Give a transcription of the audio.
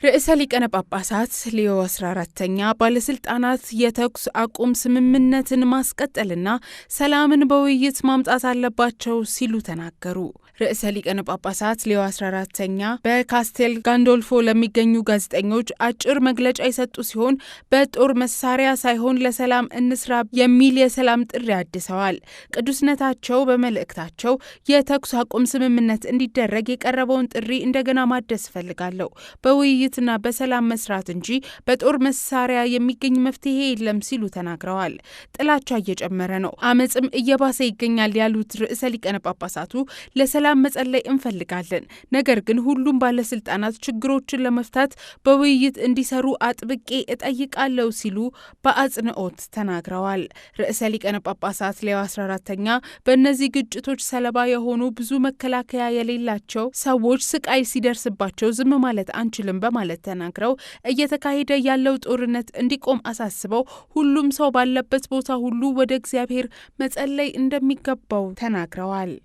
ርዕሰ ሊቃነ ጳጳሳት ሌዮ 14ኛ ባለስልጣናት የተኩስ አቁም ስምምነትን ማስቀጠልና ሰላምን በውይይት ማምጣት አለባቸው ሲሉ ተናገሩ። ርዕሰ ሊቃነ ጳጳሳት ሌዮ 14ኛ በካስቴል ጋንዶልፎ ለሚገኙ ጋዜጠኞች አጭር መግለጫ የሰጡ ሲሆን በጦር መሳሪያ ሳይሆን ለሰላም እንስራ የሚል የሰላም ጥሪ አድሰዋል። ቅዱስነታቸው በመልእክታቸው የተኩስ አቁም ስምምነት እንዲደረግ የቀረበውን ጥሪ እንደገና ማደስ ፈልጋለሁ። በውይይትና በሰላም መስራት እንጂ በጦር መሳሪያ የሚገኝ መፍትሄ የለም ሲሉ ተናግረዋል። ጥላቻ እየጨመረ ነው፣ አመጽም እየባሰ ይገኛል ያሉት ርዕሰ ሊቃነ ጳጳሳቱ ለሰላም መጸለይ እንፈልጋለን፣ ነገር ግን ሁሉም ባለስልጣናት ችግሮችን ለመፍታት በውይይት እንዲሰሩ አጥብቄ እጠይቃለሁ ሲሉ በአጽንኦት ተናግረዋል። ርዕሰ ሊቃነ ጳጳሳት ሌዮ 14ኛ በእነዚህ ግጭቶች ሰለባ የሆኑ ብዙ መከላከያ የሌላቸው ሰዎች ስቃይ ሲደርስባቸው ዝም ማለት አንችልም በማለት ተናግረው እየተካሄደ ያለው ጦርነት እንዲቆም አሳስበው ሁሉም ሰው ባለበት ቦታ ሁሉ ወደ እግዚአብሔር መጸለይ እንደሚገባው ተናግረዋል።